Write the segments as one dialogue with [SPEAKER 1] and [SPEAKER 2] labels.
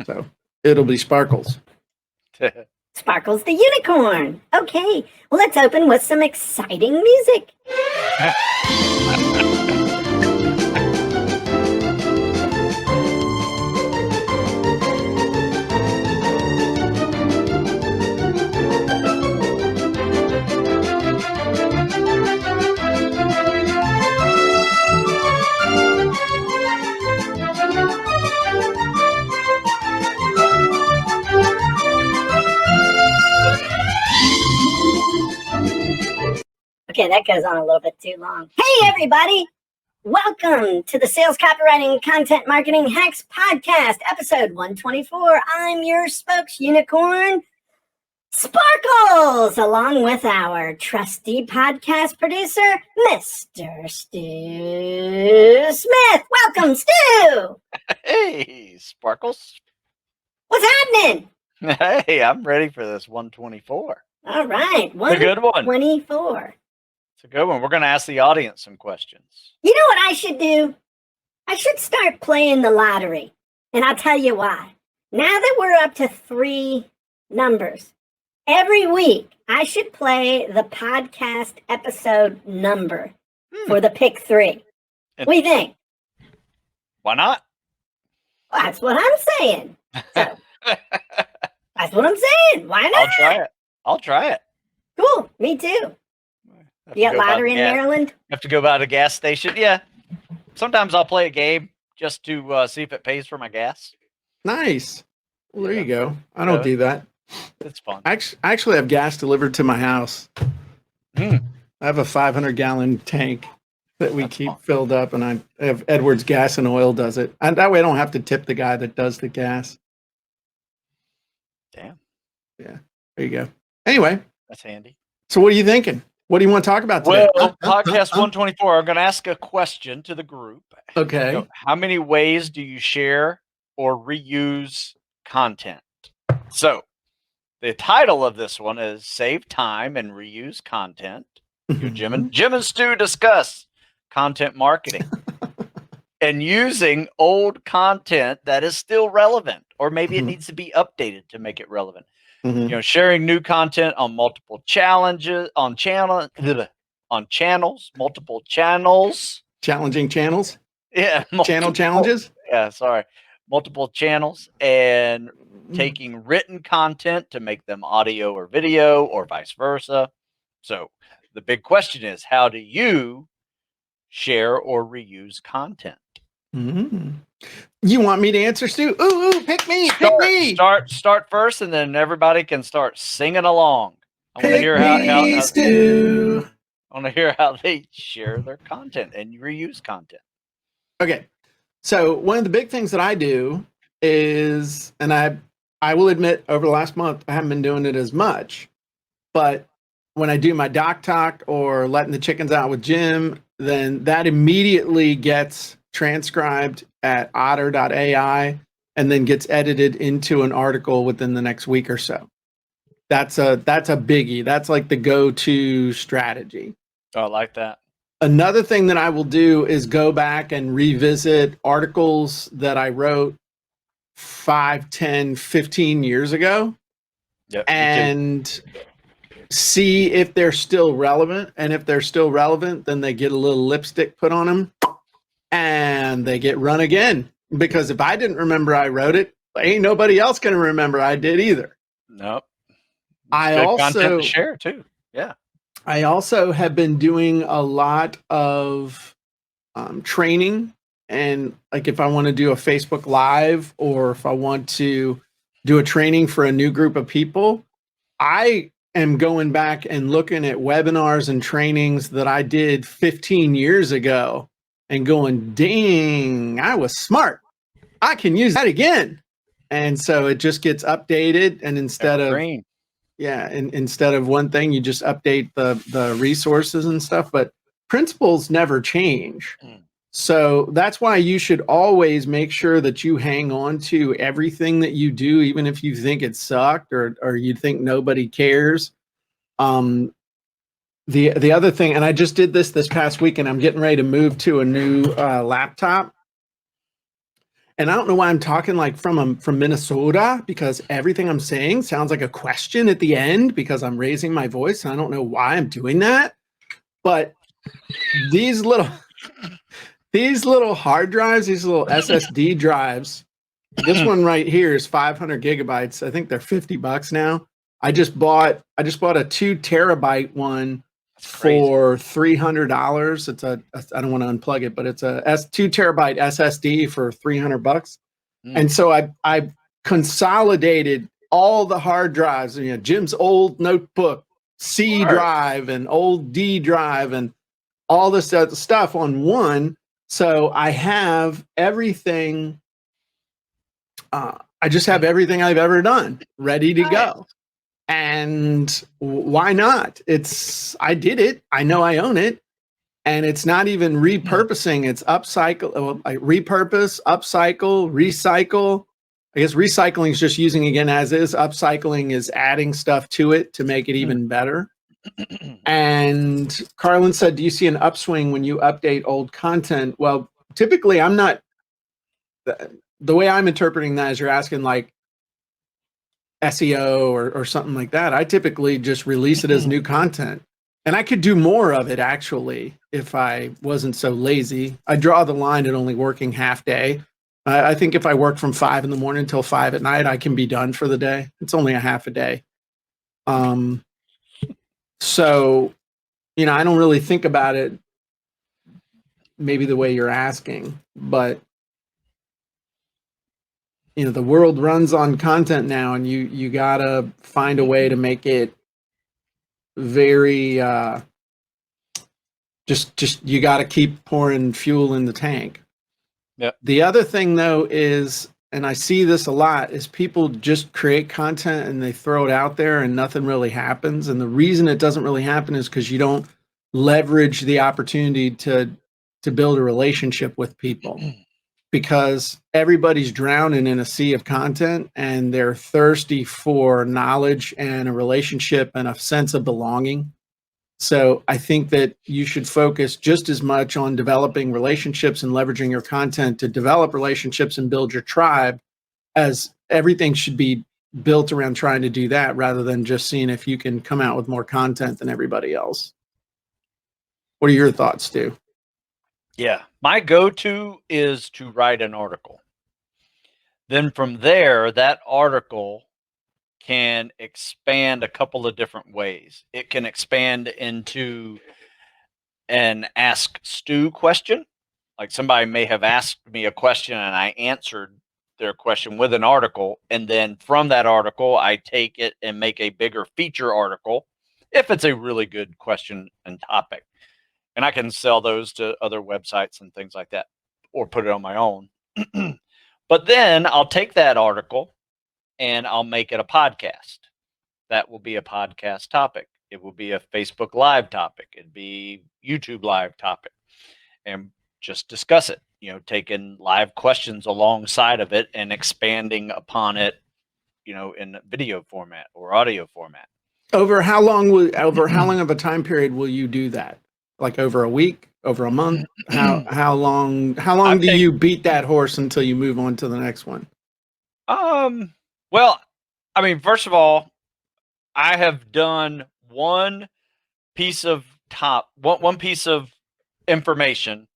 [SPEAKER 1] So it'll be Sparkles.
[SPEAKER 2] Sparkles the unicorn. Okay, well, let's open with some exciting music. Okay, that goes on a little bit too long. Hey, everybody! Welcome to the Sales Copywriting Content Marketing Hacks Podcast, episode 124. I'm your spokes unicorn, Sparkles, along with our trusty podcast producer, Mr. Stu Smith. Welcome, Stu!
[SPEAKER 3] Hey, Sparkles.
[SPEAKER 2] What's happening?
[SPEAKER 3] Hey, I'm ready for this 124.
[SPEAKER 2] All right,
[SPEAKER 3] It's a good one.
[SPEAKER 2] 124.
[SPEAKER 3] It's a good one. We're going to ask the audience some questions.
[SPEAKER 2] You know what I should do? I should start playing the lottery. And I'll tell you why. Now that we're up to 3 numbers, every week I should play the podcast episode number for the pick 3. What do you think?
[SPEAKER 3] Why not?
[SPEAKER 2] Well, that's what I'm saying. So, that's what I'm saying. Why not?
[SPEAKER 3] I'll try it.
[SPEAKER 2] Cool. Me too. You got lottery in Maryland?
[SPEAKER 3] Have to go by the gas station. Yeah. Sometimes I'll play a game just to see if it pays for my gas.
[SPEAKER 1] Nice. Well, there you go. I don't do that.
[SPEAKER 3] It's fun.
[SPEAKER 1] I actually have gas delivered to my house. I have a 500-gallon tank that we keep filled up, and I have Edwards Gas and Oil does it. And that way I don't have to tip the guy that does the gas.
[SPEAKER 3] Damn.
[SPEAKER 1] Yeah. There you go. Anyway.
[SPEAKER 3] That's handy.
[SPEAKER 1] So what are you thinking? What do you want to talk about today?
[SPEAKER 3] Well, podcast 124, I'm going to ask a question to the group.
[SPEAKER 1] Okay.
[SPEAKER 3] So how many ways do you share or reuse content? So the title of this one is Save Time and Reuse Content. Jim and Stu discuss content marketing and using old content that is still relevant, or maybe it needs to be updated to make it relevant. You know, sharing new content on multiple challenges, channels, multiple channels.
[SPEAKER 1] Challenging channels?
[SPEAKER 3] Yeah.
[SPEAKER 1] Channel challenges?
[SPEAKER 3] Yeah, sorry. Multiple channels, and taking written content to make them audio or video or vice versa. So the big question is, how do you share or reuse content?
[SPEAKER 1] You want me to answer, Stu? Ooh, pick me.
[SPEAKER 3] Start first, and then everybody can start singing along. I want to hear how they share their content and reuse content.
[SPEAKER 1] Okay. So one of the big things that I do is, and I will admit over the last month, I haven't been doing it as much, but when I do my doc talk or letting the chickens out with Jim, then that immediately gets transcribed at otter.ai and then gets edited into an article within the next week or so. That's a biggie. That's like the go-to strategy.
[SPEAKER 3] Oh, I like that.
[SPEAKER 1] Another thing that I will do is go back and revisit articles that I wrote 5, 10, 15 years ago.
[SPEAKER 3] Yep,
[SPEAKER 1] and see if they're still relevant. And if they're still relevant, then they get a little lipstick put on them and they get run again. Because if I didn't remember I wrote it, ain't nobody else going to remember I did either.
[SPEAKER 3] Nope.
[SPEAKER 1] I
[SPEAKER 3] good
[SPEAKER 1] also
[SPEAKER 3] content to share too. Yeah.
[SPEAKER 1] I also have been doing a lot of training, and like if I want to do a Facebook Live or if I want to do a training for a new group of people, I am going back and looking at webinars and trainings that I did 15 years ago and going, dang, I was smart. I can use that again. And so it just gets updated, and instead of one thing, you just update the resources and stuff, but principles never change. So that's why you should always make sure that you hang on to everything that you do, even if you think it sucked or you think nobody cares. The other thing, and I just did this past week, and I'm getting ready to move to a new laptop. and I don't know why I'm talking like from Minnesota, because everything I'm saying sounds like a question at the end because I'm raising my voice. And I don't know why I'm doing that, but these little hard drives, these little SSD drives. This one right here is 500 gigabytes. I think they're $50 now. I just bought a 2 terabyte one for $300. It's I don't want to unplug it, but it's a 2 terabyte SSD for $300. And so I consolidated all the hard drives, you know, Jim's old notebook C drive and old D drive and all this other stuff on one. So I have everything. I just have everything I've ever done ready to go. And why not? I did it. I know I own it. And it's not even repurposing. It's upcycle, repurpose, upcycle, recycle. I guess recycling is just using again as is. Upcycling is adding stuff to it to make it even better. And Carlin said, do you see an upswing when you update old content? Well, typically I'm not, the way I'm interpreting that is you're asking like SEO or something like that. I typically just release it as new content. And I could do more of it actually if I wasn't so lazy. I draw the line at only working half day. I think if I work from 5 in the morning until 5 at night, I can be done for the day. It's only a half a day. So, you know, I don't really think about it maybe the way you're asking, but you know, the world runs on content now, and you gotta find a way to make it very just you gotta keep pouring fuel in the tank.
[SPEAKER 3] Yep.
[SPEAKER 1] The other thing though is, and I see this a lot, is people just create content and they throw it out there and nothing really happens. And the reason it doesn't really happen is because you don't leverage the opportunity to build a relationship with people. Because everybody's drowning in a sea of content and they're thirsty for knowledge and a relationship and a sense of belonging. So I think that you should focus just as much on developing relationships and leveraging your content to develop relationships and build your tribe, as everything should be built around trying to do that rather than just seeing if you can come out with more content than everybody else. What are your thoughts, Stu?
[SPEAKER 3] Yeah, my go-to is to write an article. Then from there, that article can expand a couple of different ways. It can expand into an Ask Stu question. Like somebody may have asked me a question and I answered their question with an article. And then from that article, I take it and make a bigger feature article if it's a really good question and topic. And I can sell those to other websites and things like that, or put it on my own. But then I'll take that article and I'll make it a podcast. That will be a podcast topic. It will be a Facebook Live topic. It'd be YouTube Live topic, and just discuss it. You know, taking live questions alongside of it and expanding upon it, you know, in video format or audio format.
[SPEAKER 1] Over how long of a time period will you do that? Like over a week, over a month? How long do you beat that horse until you move on to the next one?
[SPEAKER 3] Well, I mean, first of all, I have done one piece of information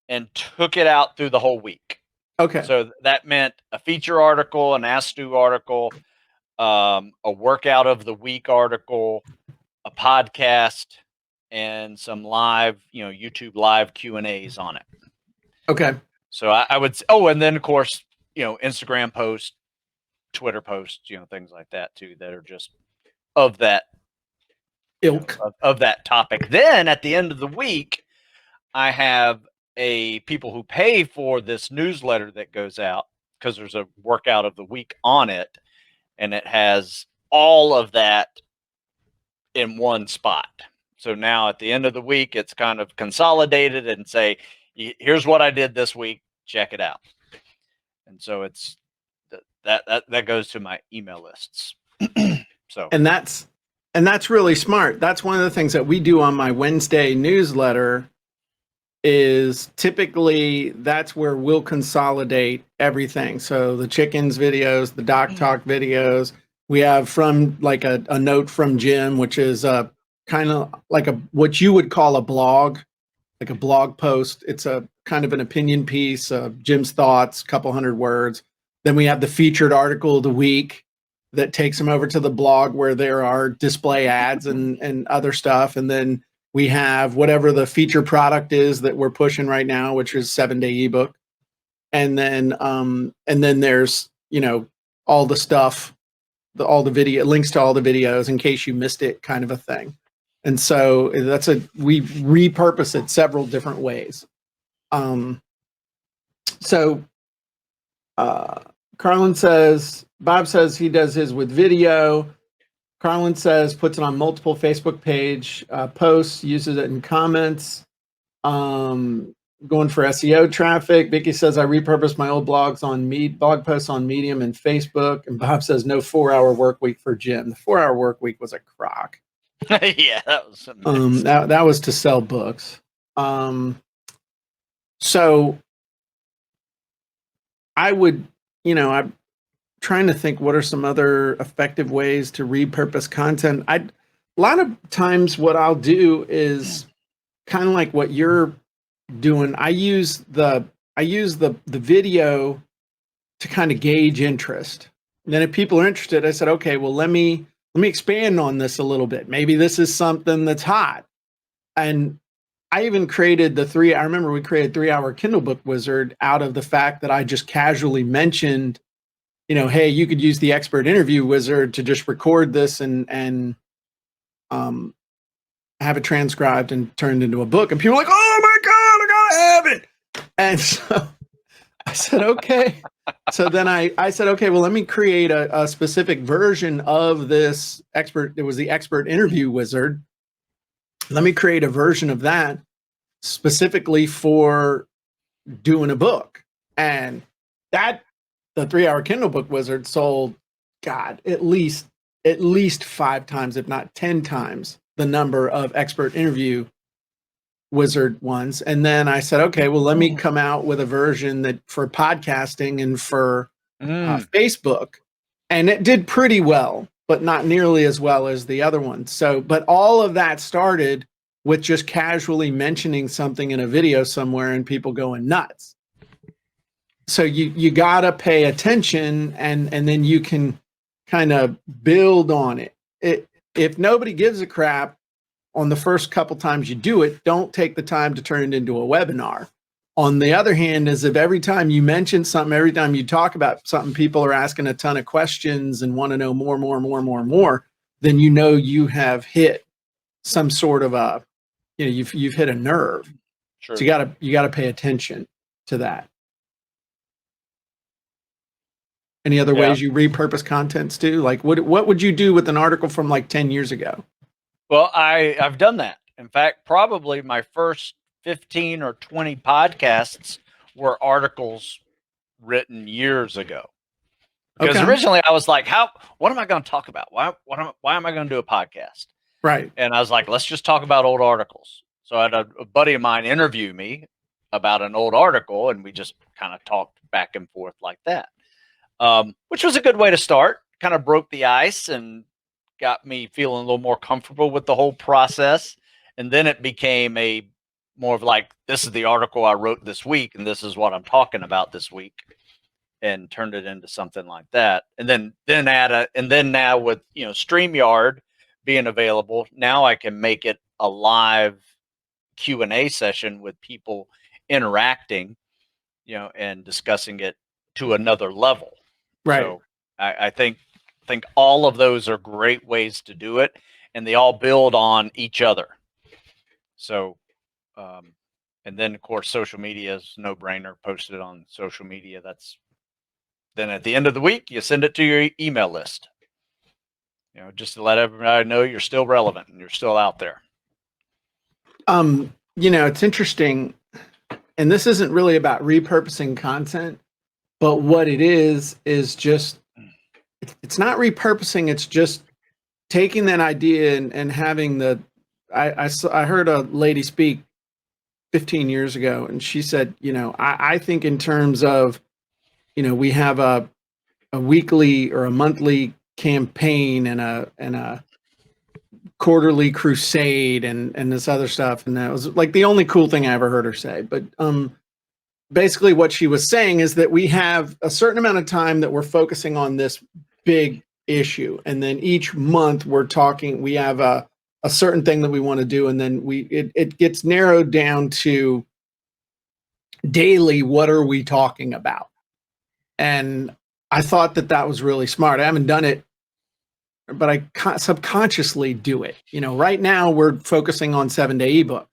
[SPEAKER 3] and took it out through the whole week.
[SPEAKER 1] Okay.
[SPEAKER 3] So that meant a feature article, an Ask Stu article, a workout of the week article, a podcast, and some live, you know, YouTube live Q&As on it.
[SPEAKER 1] Okay.
[SPEAKER 3] So I would, and then of course, you know, Instagram posts, Twitter posts, you know, things like that too, that are just of that ilk, of that topic. Then at the end of the week, I have people who pay for this newsletter that goes out, because there's a workout of the week on it, and it has all of that in one spot. So now at the end of the week, it's kind of consolidated and say, here's what I did this week, check it out. And so it's that goes to my email lists. So
[SPEAKER 1] and that's really smart. That's one of the things that we do on my Wednesday newsletter. is typically that's where we'll consolidate everything. So the chickens videos, the Doc Talk videos, we have from like a note from Jim, which is a kind of like what you would call a blog, like a blog post. It's a kind of an opinion piece of Jim's thoughts, couple hundred words. Then we have the featured article of the week that takes them over to the blog where there are display ads and other stuff. And then we have whatever the feature product is that we're pushing right now, which is 7-day ebook. And then there's, all the stuff, all the video links to all the videos in case you missed it, kind of a thing. And so we repurpose it several different ways. Carlin says, Bob says he does his with video. Carlin says puts it on multiple Facebook page posts, uses it in comments, going for SEO traffic. Vicky says I repurpose my old blog posts on Medium and Facebook. And Bob says no 4-hour work week for Jim. The 4-hour work week was a crock.
[SPEAKER 3] Yeah, that was amazing.
[SPEAKER 1] That was to sell books. So I would, I'm trying to think what are some other effective ways to repurpose content. A lot of times what I'll do is kind of like what you're doing. I use the video to kind of gauge interest. And then if people are interested, I said, okay, well, let me expand on this a little bit. Maybe this is something that's hot. And I even created I remember we created 3-hour Kindle Book Wizard out of the fact that I just casually mentioned, hey, you could use the Expert Interview Wizard to just record this and have it transcribed and turned into a book. And people are like, oh my God, I gotta have it. And so I said, okay. So then I said, okay, well, let me create a specific version of this it was the Expert Interview Wizard. Let me create a version of that specifically for doing a book. And the 3-hour Kindle Book Wizard sold, God, at least 5 times, if not 10 times the number of Expert Interview Wizard ones. And then I said, okay, well, let me come out with a version that for podcasting and for Facebook. And it did pretty well, but not nearly as well as the other one. So, but all of that started with just casually mentioning something in a video somewhere and people going nuts. So you gotta pay attention and then you can kind of build on it. If nobody gives a crap on the first couple times you do it, don't take the time to turn it into a webinar. On the other hand, is if every time you mention something, every time you talk about something, people are asking a ton of questions and want to know more, then you have hit some sort of you've hit a nerve.
[SPEAKER 3] Sure.
[SPEAKER 1] So you gotta pay attention to that. Any other ways you repurpose contents too? Like what would you do with an article from like 10 years ago?
[SPEAKER 3] Well, I've done that. In fact, probably my first 15 or 20 podcasts were articles written years ago. Because originally I was like, what am I going to talk about? Why am I going to do a podcast?
[SPEAKER 1] Right.
[SPEAKER 3] And I was like, let's just talk about old articles. So I had a buddy of mine interview me about an old article, and we just kind of talked back and forth like that, which was a good way to start. Kind of broke the ice and got me feeling a little more comfortable with the whole process. And then it became more of like, this is the article I wrote this week, and this is what I'm talking about this week, and turned it into something like that. And then now with StreamYard being available, now I can make it a live Q&A session with people interacting, and discussing it to another level.
[SPEAKER 1] Right.
[SPEAKER 3] So I think all of those are great ways to do it, and they all build on each other. So, and then of course, social media is no brainer. Post it on social media. Then at the end of the week, you send it to your email list, just to let everybody know you're still relevant and you're still out there.
[SPEAKER 1] It's interesting, and this isn't really about repurposing content, but what it is just, it's not repurposing. It's just taking that idea and having I heard a lady speak 15 years ago, and she said, I think in terms of, we have a weekly or a monthly campaign and a quarterly crusade and this other stuff. And that was like the only cool thing I ever heard her say. But basically what she was saying is that we have a certain amount of time that we're focusing on this big issue. And then each month we have a certain thing that we want to do. And then it gets narrowed down to daily, what are we talking about? And I thought that was really smart. I haven't done it, but I subconsciously do it. Right now we're focusing on 7-Day ebook.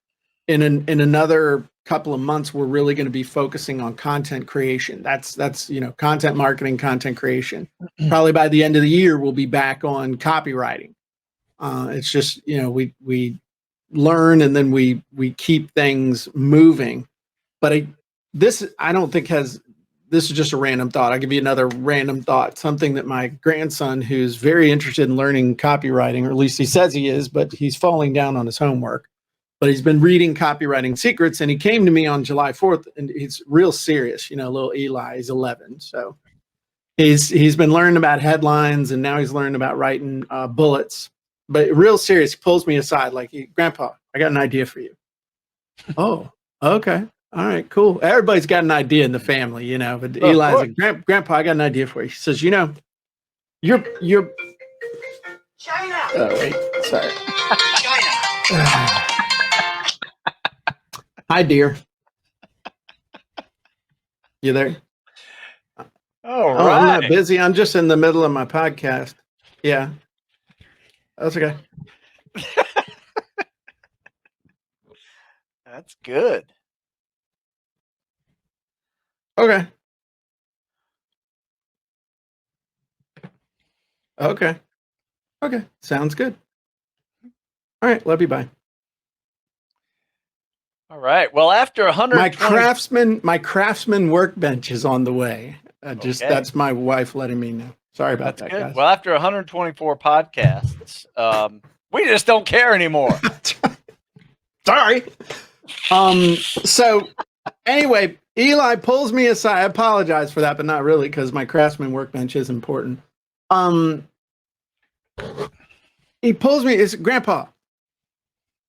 [SPEAKER 1] In another couple of months, we're really going to be focusing on content creation. That's content marketing, content creation. Probably by the end of the year, we'll be back on copywriting. It's just, we learn and then we keep things moving. But this is just a random thought. I'll give you another random thought. Something that my grandson, who's very interested in learning copywriting, or at least he says he is, but he's falling down on his homework. But he's been reading Copywriting Secrets, and he came to me on July 4th, and he's real serious. Little Eli, he's 11, so he's been learning about headlines, and now he's learning about writing bullets. But real serious, he pulls me aside, like, Grandpa, I got an idea for you. Oh, okay. All right, cool. Everybody's got an idea in the family, but Eli's like, Grandpa, I got an idea for you. He says, you're
[SPEAKER 4] China.
[SPEAKER 1] Oh, wait, sorry.
[SPEAKER 4] China.
[SPEAKER 1] Hi, dear. You there?
[SPEAKER 3] All
[SPEAKER 1] Oh,
[SPEAKER 3] right.
[SPEAKER 1] I'm not busy. I'm just in the middle of my podcast. Yeah. That's okay.
[SPEAKER 3] That's good.
[SPEAKER 1] Okay. Okay. Sounds good. All right. Love you. Bye.
[SPEAKER 3] All right. Well, after 120,
[SPEAKER 1] My craftsman workbench is on the way.
[SPEAKER 3] Okay.
[SPEAKER 1] That's my wife letting me know. Sorry about
[SPEAKER 3] that's
[SPEAKER 1] that,
[SPEAKER 3] good.
[SPEAKER 1] guys.
[SPEAKER 3] Well, after 124 podcasts, we just don't care anymore.
[SPEAKER 1] Sorry. So anyway, Eli pulls me aside. I apologize for that, but not really, because my craftsman workbench is important. He pulls me. It's Grandpa.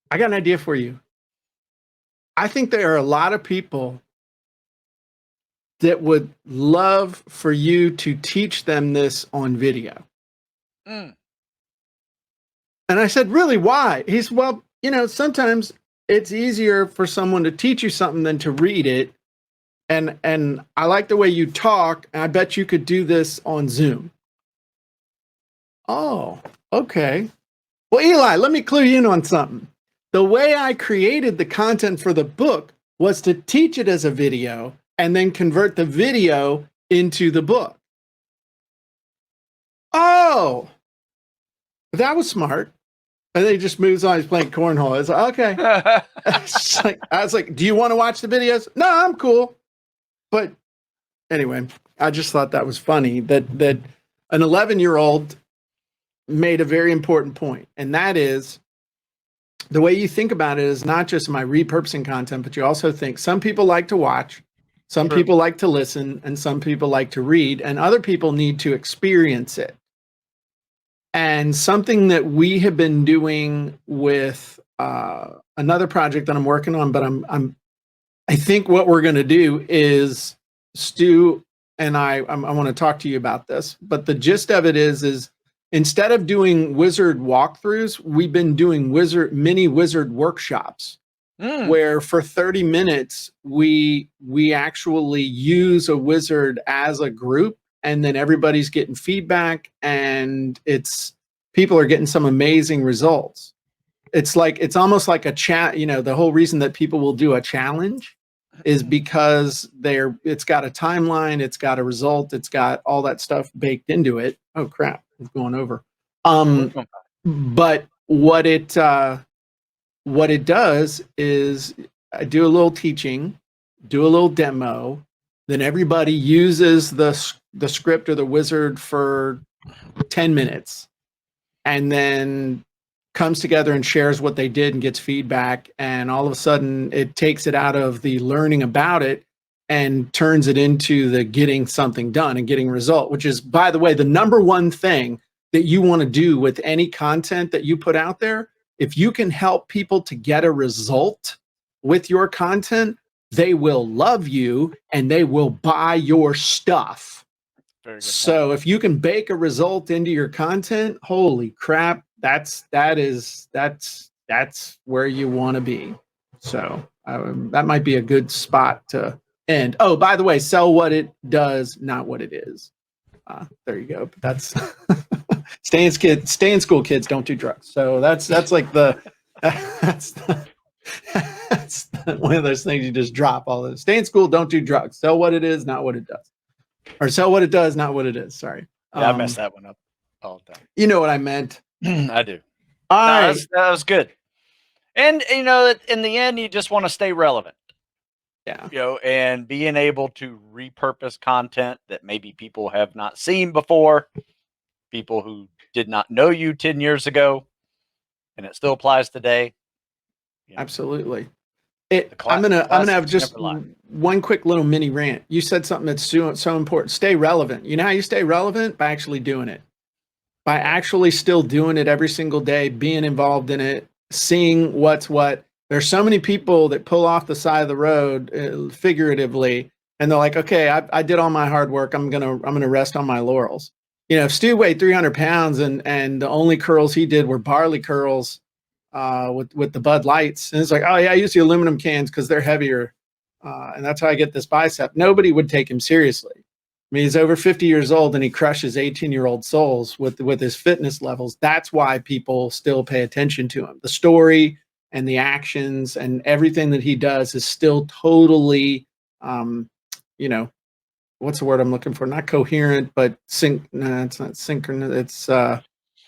[SPEAKER 1] I got an idea for you. I think there are a lot of people that would love for you to teach them this on video.
[SPEAKER 3] Mm.
[SPEAKER 1] And I said, really, why? He's, well, sometimes it's easier for someone to teach you something than to read it. And I like the way you talk. And I bet you could do this on Zoom. Oh, okay. Well, Eli, let me clue you in on something. The way I created the content for the book was to teach it as a video and then convert the video into the book. Oh, that was smart. And then he just moves on. He's playing cornhole. It's like, okay. I was like, do you want to watch the videos? No, I'm cool. But anyway, I just thought that was funny that an 11-year-old made a very important point. And that is, the way you think about it is not just, am I repurposing content, but you also think some people like to watch, some
[SPEAKER 3] True.
[SPEAKER 1] people like to listen, and some people like to read, and other people need to experience it. And something that we have been doing with another project that I'm working on, but I think what we're going to do is, Stu and I want to talk to you about this, but the gist of it is instead of doing wizard walkthroughs, we've been doing mini wizard workshops where for 30 minutes, we actually use a wizard as a group, and then everybody's getting feedback, and people are getting some amazing results. It's almost like a chat. The whole reason that people will do a challenge is because it's got a timeline, it's got a result, it's got all that stuff baked into it. Oh crap, it's going over. But what it does is I do a little teaching, do a little demo, then everybody uses the script or the wizard for 10 minutes. And then comes together and shares what they did and gets feedback. And all of a sudden it takes it out of the learning about it and turns it into the getting something done and getting result, which is, by the way, the number one thing that you want to do with any content that you put out there. If you can help people to get a result with your content, they will love you and they will buy your stuff.
[SPEAKER 3] Very good
[SPEAKER 1] So
[SPEAKER 3] point.
[SPEAKER 1] if you can bake a result into your content, holy crap, that's where you want to be. So that might be a good spot to end. Oh, by the way, sell what it does, not what it is. There you go. But that's stay in school, kids. Don't do drugs. So that's like the that's one of those things you just drop all this. Stay in school. Don't do drugs. Sell what it is, not what it does. Or sell what it does, not what it is. Sorry.
[SPEAKER 3] Yeah, I messed that one up all the time.
[SPEAKER 1] You know what I meant.
[SPEAKER 3] I do.
[SPEAKER 1] All
[SPEAKER 3] No,
[SPEAKER 1] right.
[SPEAKER 3] that was good. And you know, in the end, you just want to stay relevant.
[SPEAKER 1] Yeah.
[SPEAKER 3] You know, and being able to repurpose content that maybe people have not seen before, people who did not know you 10 years ago, and it still applies today. You know,
[SPEAKER 1] Absolutely.
[SPEAKER 3] The
[SPEAKER 1] I'm gonna have
[SPEAKER 3] classics
[SPEAKER 1] just
[SPEAKER 3] never lie.
[SPEAKER 1] one quick little mini rant. You said something that's so important. Stay relevant. You know how you stay relevant? By actually doing it. By actually still doing it every single day, being involved in it, seeing what's what. There's so many people that pull off the side of the road, figuratively, and they're like, "Okay, I did all my hard work. I'm gonna rest on my laurels." You know, if Stu weighed 300 pounds and the only curls he did were barley curls with the Bud Lights, and it's like, "Oh yeah, I use the aluminum cans because they're heavier, and that's how I get this bicep." Nobody would take him seriously. I mean, he's over 50 years old and he crushes 18-year-old souls with his fitness levels. That's why people still pay attention to him. The story and the actions and everything that he does is still totally, you know, what's the word I'm looking for? Not coherent, but no, it's not synchronous. It's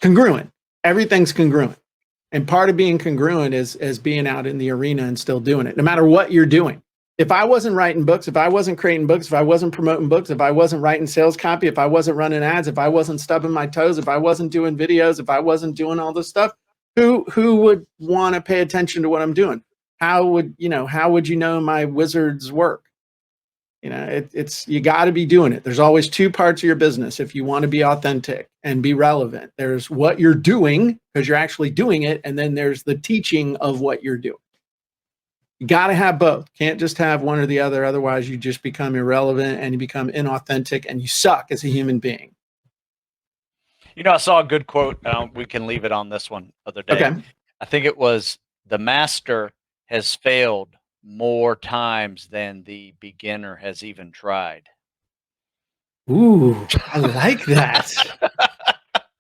[SPEAKER 1] congruent. Everything's congruent. And part of being congruent is being out in the arena and still doing it, no matter what you're doing. If I wasn't writing books, if I wasn't creating books, if I wasn't promoting books, if I wasn't writing sales copy, if I wasn't running ads, if I wasn't stubbing my toes, if I wasn't doing videos, if I wasn't doing all this stuff, who would want to pay attention to what I'm doing? How would you know my wizards work? You know, it's you got to be doing it. There's always two parts of your business if you want to be authentic and be relevant. There's what you're doing because you're actually doing it, and then there's the teaching of what you're doing. You got to have both. Can't just have one or the other. Otherwise, you just become irrelevant and you become inauthentic and you suck as a human being.
[SPEAKER 3] You know, I saw a good quote. We can leave it on this one other day.
[SPEAKER 1] Okay.
[SPEAKER 3] I think it was, "The master has failed more times than the beginner has even tried."
[SPEAKER 1] Ooh, I like that.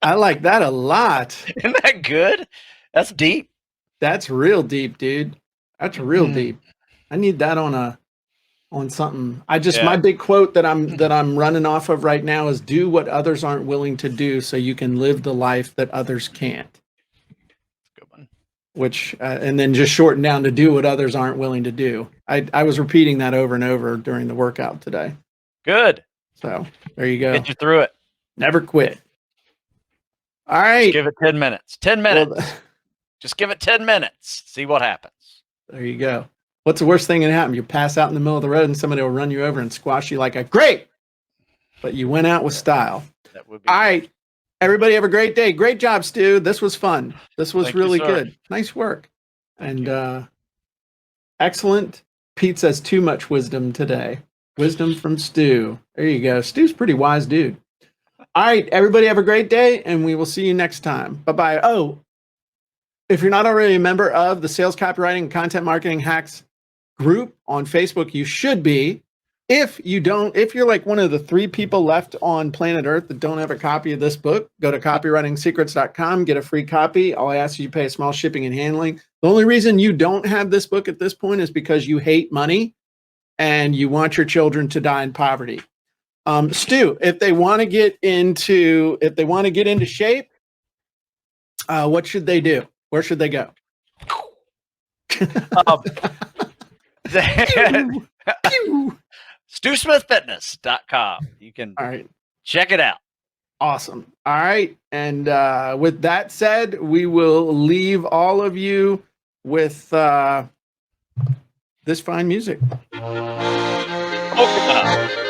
[SPEAKER 1] I like that a lot.
[SPEAKER 3] Isn't that good? That's deep.
[SPEAKER 1] That's real deep, dude. That's real deep. I need that on something. My big quote that I'm running off of right now is, "Do what others aren't willing to do so you can live the life that others can't."
[SPEAKER 3] Good one.
[SPEAKER 1] Which and then just shorten down to "do what others aren't willing to do." I was repeating that over and over during the workout today.
[SPEAKER 3] Good.
[SPEAKER 1] So there you go.
[SPEAKER 3] Get you through it.
[SPEAKER 1] Never quit. All right.
[SPEAKER 3] Just give it 10 minutes. 10 minutes.
[SPEAKER 1] Well,
[SPEAKER 3] Just give it 10 minutes. See what happens.
[SPEAKER 1] there you go. What's the worst thing that can happen? You pass out in the middle of the road and somebody will run you over and squash you like a grape. But you went out with style.
[SPEAKER 3] That would be
[SPEAKER 1] All right. Everybody have a great day. Great job, Stu. This was fun. This was
[SPEAKER 3] Thank you,
[SPEAKER 1] really
[SPEAKER 3] sir.
[SPEAKER 1] good. Nice work.
[SPEAKER 3] Thank
[SPEAKER 1] And excellent. Pete says too much wisdom today. Wisdom from Stu. There you go. Stu's a pretty wise dude. All right. Everybody have a great day, and we will see you next time. Bye-bye. Oh, if you're not already a member of the Sales Copywriting and Content Marketing Hacks group on Facebook, you should be. If you're like one of the 3 people left on planet Earth that don't have a copy of this book, go to copywritingsecrets.com, get a free copy. All I ask you to pay a small shipping and handling. The only reason you don't have this book at this point is because you hate money and you want your children to die in poverty. Stu, if they want to get into shape, what should they do? Where should they go?
[SPEAKER 3] StuSmithFitness.com. You can
[SPEAKER 1] All right.
[SPEAKER 3] check it out.
[SPEAKER 1] Awesome. All right. And with that said, we will leave all of you with this fine music.
[SPEAKER 3] Polka.